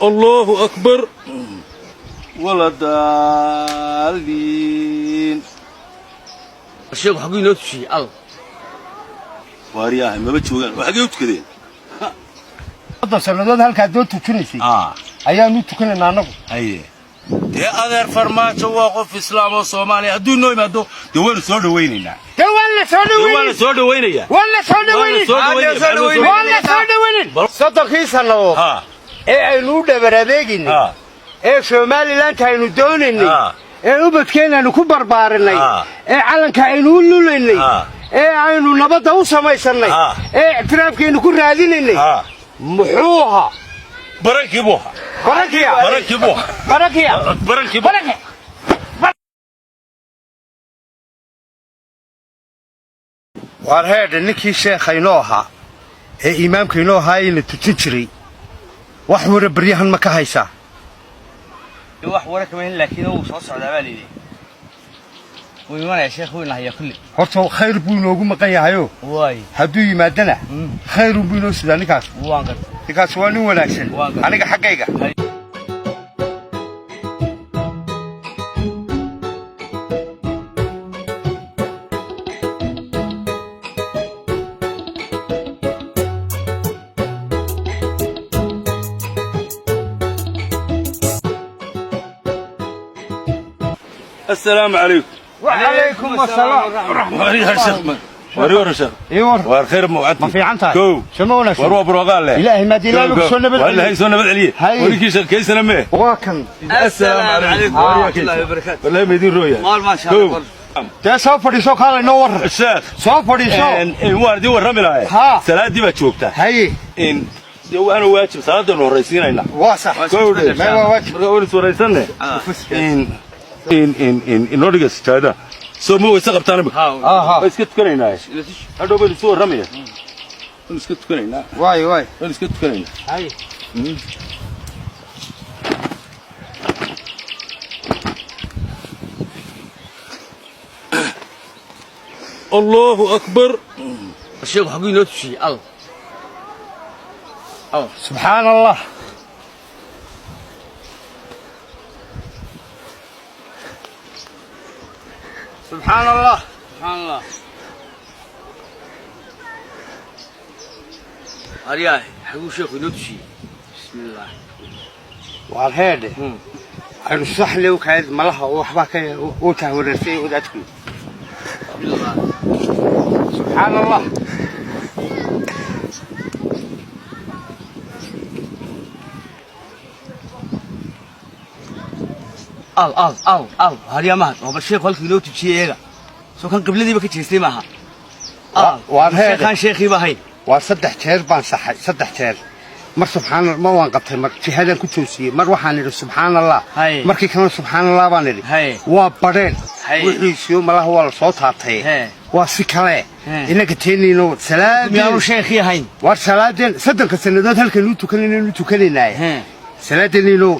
الله أكبر ولا الضالين. الشيخ حقي نوتشي الله وارياه ما بتشوفين وحقي وتكذين. هذا سندود هالكاد دول تكنيسي. أيام تكننا نبو. أيه. يا أذر فرمات وقف إسلام وصومالي هدول نوي ما دو دول سود ويننا. ولا سود وينيا. ولا سود وين. صدقي سلوا. إيه نود برادقيني. إيه شمالي لان كانوا دونني. إيه وبتكينا نكبر بارني. إيه علن كانوا لولني. إيه عينو نبض وسما يسني. إيه اعتراف كانوا كل رادينني. محوها. بركبوها. وهذا نكى شيخ ينوها إمام كينوها إن تتجري وحور بريهن مكاهيسا وحورة كمان لكنه صوص على بالي دي ويوانا يا شيخ وين هي كله هرتو خير بينو قوم قياهيو واي هدو يمادنا خير بينو سداني كاس وانقر كاس واني وناكسن أنا حقيقة السلام عليكم. وعليكم السلام ورحمة الله وبركاته. وريور شيخ. ايوه. والخير موعد. ما في عنتها. كو. شمونا شو. وروا بروقال له. إلهي ما دي لا بسونا بدعلي. ولا هي سونا بدعلي. ولكن كيس نمه. واكن. السلام عليكم ورحمة الله وبركاته. والله ما يدير رؤيا. ما شاء الله. ده سوف دي سوق هذا نور. الشيخ. سوف دي سوق. إن واردي ورمي له. ها. سلاد دي بتشوكته. هاي. إن أنا واجب سلاد الرئيسين هنا. واصح. كودي. ما هو واجب. أول سورة سنة. إن نورجس هذا. سمو يسقط تاني. بس كت كرينا إيش. هذا هو الصور رمية. بس كت كرينا. واي. بس كت كرينا. هاي. الله أكبر. الشيخ حقي نوتشي الله سبحان الله. سبحان الله. أرياه حقو شيخ نوتشي بسم الله وهذا أنا صح لي وكاد ملها وحباك وتهور فيه وذاتكم سبحان الله. هريا مات هو الشيخ قال كيلو تشي سو كان قبل دي بك جيستي معها وهذا كان شيخي باهي وصدح تير بان صح صدح تير مر سبحان الله ما وان قبتي مر شهاده كتوسي مر waxaan سبحان الله markii kan سبحان الله baan iri waa bareen wixii malaha waa soo taabtay waa si kale inaga teenino salaad miyaanu sheekhi ahayn war salaadeen sadanka sanadood halkan uu tukanaynaay salaadeenino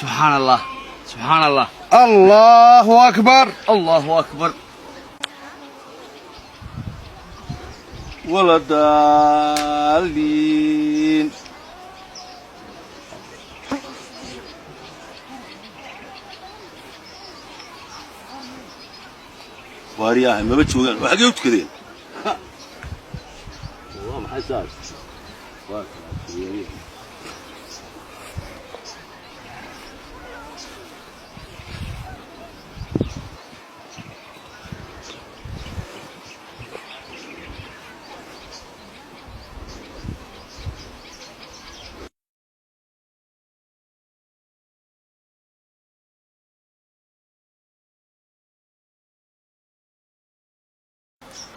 سبحان الله الله أكبر ولا الضالين. وارياه ما بتشوفين وحقي وتكذين. والله ما حساس.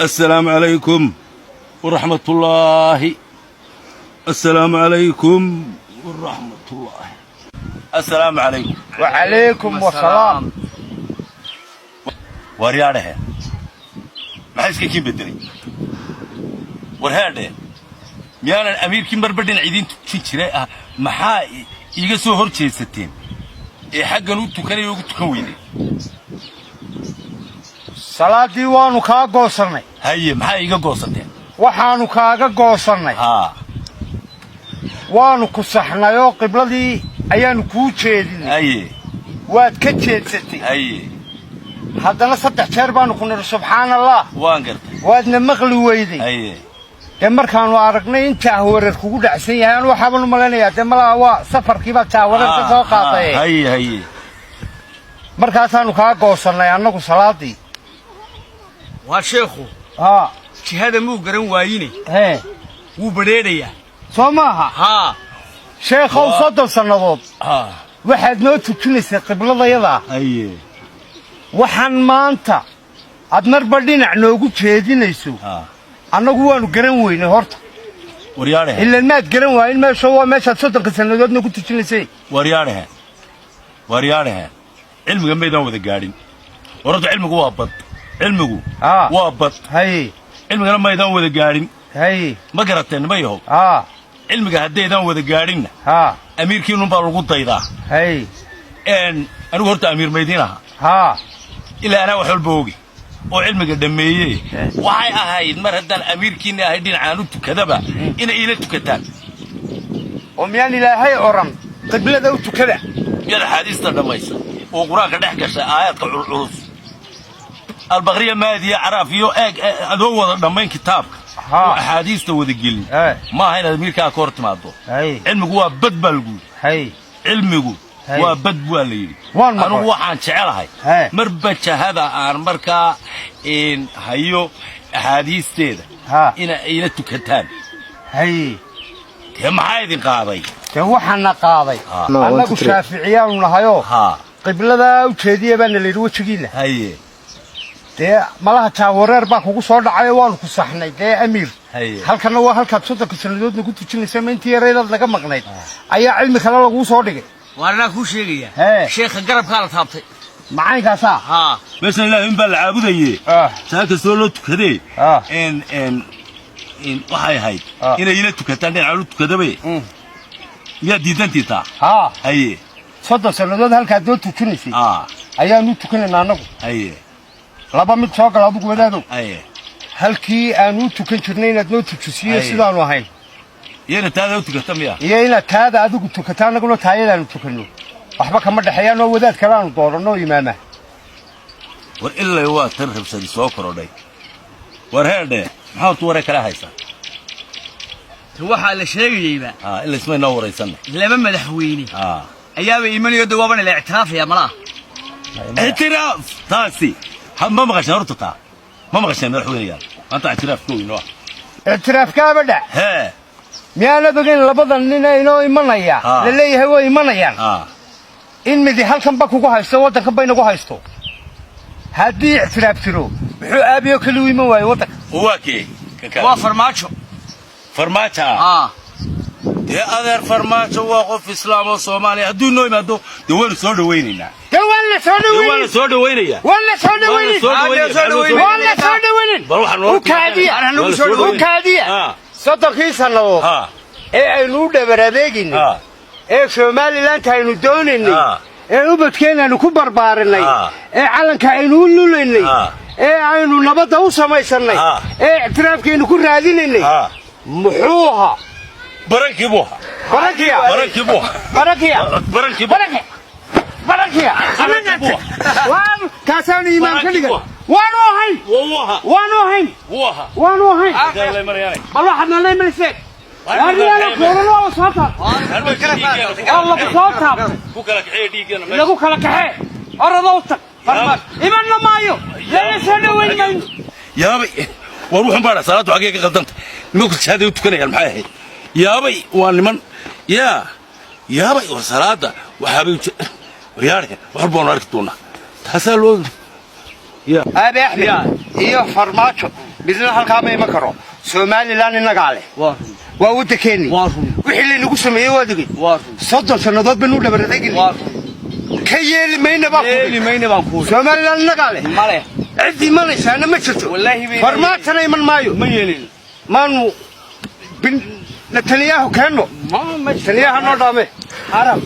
السلام عليكم ورحمة الله. السلام عليكم ورحمة الله. السلام عليكم. وعليكم السلام. ورياده ما حسك كيف بدري ورهاده ميان الأمير كم بربدين عيدين تشيره محا يجسوا هرشة ستين حق نوت كانوا يوقف تكويني صلاة ديوان وكا قوسرني هاي محا يجا قوسرتين waxaanu kaaga goosannay waanu ku saxnayoo qibladii ayaanu kuu jeedinay waad ka jeedsatay haddana 3 jeer baanu ku nidhi subxaanallah waan gartay waadna maqli weyday dee markaanu aragnay intaa wareer kugu dhacsan yahay anu waxaaban u malaynayaa dee malaha waa safarkiibaa jaawareer ka soo qaatay markaasaanu kaa goosannay annagu salaadii waa sheekhu jihada muu garan waayine wuu badheedhayaa soo maaha sheekhow 30 sannadood waxaad noo tujinaysay qibladayada waxaan maanta aad marba dhinac noogu jeedinayso annagu waanu garan weynay horta waryaadhe ilaa maad garan waayin meesha waa meeshaad 30 sannadoodna ku tujinaysay waryaadhe cilmiga maydaan wada gaadhin horta cilmigu waa bad cilmigu waa bad cilmigana maydaan wada gaadhin ma garateen ma yahow cilmiga haddaydaan wada gaadhinna amiirkiinnunbaa lagu daydaa anigu horta amiir maydiin aha ilaa anaa wax walba ogi oo cilmiga dhammeeye waxay ahayd mar haddaan amiirkiinna ahay dhinacaan u tukadaba inay iila tukataan oo miyaan ilaahay oran qiblada u tukada miyaad axaadiista dhammaysa oo qur-aanka dhex gashay aayaadka culculus albaqriya maadiya caraaf iyo eeg adoo wada dhammayn kitaabka oo axaadiista wada gelin ma aha inaad amiirkaa ka hor timaado cilmigu waa bad baa lagu yidhi cilmigu waa bad waa la yidhi anugu waxaan jecelahay marba jahada aan markaa hayo axaadiisteeda ina ila tukataan dee maxaa idin qaaday dee waxaana qaaday annagu shaaficiyaanu nahayoo qibladaa u jeediya baana layidhi wejigiinna dee malaha jaawareer baa kugu soo dhacayoo waanu ku saxnay dee amiir halkanna waa halkaad 30 sannadoodna ku tujinaysa ma intii yaraydaad laga maqnayd ayaa cilmi kale laguu soo dhigay waanaa kuu sheegaya sheekha garabkaa la taabtay macaynkaasaa meeshan ilaahay inbaa la caabudaye saa kastoo loo tukadee waxay ahayd inay ila tukataan dhinaca lu tukadabe miyaad diidantiitaa 30 sannadood halkaad noo tujinaysay ayaanu tukanaynaa annagu laba mid soo gala adugu wadaadow halkii aanu tukan jirnay inaad noo tujisiyo sidaanu ahayn iyana taada u tukata miya iyo inaad taada adigu tukataa annaguna taayadaanu tukanno waxba kama dhexeeyaan oo wadaad kale aanu dooranno imaama war ilaa waa tan rabsadi soo korodhay war heerdhe maxaa tu waree kala haysaa waxaa la sheegayeyba ilaa ismay noo waraysanna laba madaxweyne ayaaba imanayo dawaabana la ictiraafaya malaha اعتراف تاسي ما مغشنا رتطا ما مغشنا مدحوينيال انت اعتراف كوينو اعتراف كابدا ها ميانا بغين لبدن نينا انو ايمانيا لليهي way imanayaan in midi halkan ba kugu haysto wadanka bayna ku haysto hadii اعتراف tiro wuxuu aabiyo kala wiiman waayo wadanka waakee waa farmaajo dee adeer farmaajo waa qof islaam oo Soomaali hadduu noo imaado dee waan soo dhaweynayna ولا سودوينيا بل waxaan noo وكادية صدقي سنو aynu dhabaradegin Somaliland aynu dooninay ubadkeena ku barbaarinay calanka aynu lulaynay aynu nabada u samaysanay اعترافkeenu ku raadinay muxuuha barakiya بركيا أنا كاسوني إمام كذا وانو هين الله حنا لا يملسك أنا كورونا وصاتا الله بصاتا كوكلك حي أرضوتك إمام لمايو لا يسوي وين يا بي وروح مبارك صلاة حقيقة قدمت ما كنت هذا يتكلم المحاهي يا بي وانمن يا بي وصلاة وحبيب ويارك وحربون أركتونا تحصلون يا أبي أحمد إيه فرماتشو بإذن هالكامي مكرو سومالي لاني نقالي وودكيني وحيلي نقسم إيه وادقي صدق سنضاد بنور لبردقيني كيالي مين باكو سومالي لاني نقالي مالي عدي مالي سانا ما شفتو والله فرماتشنا يمن مايو مانو نتنياهو كانو نتنياهو نو دامي حرام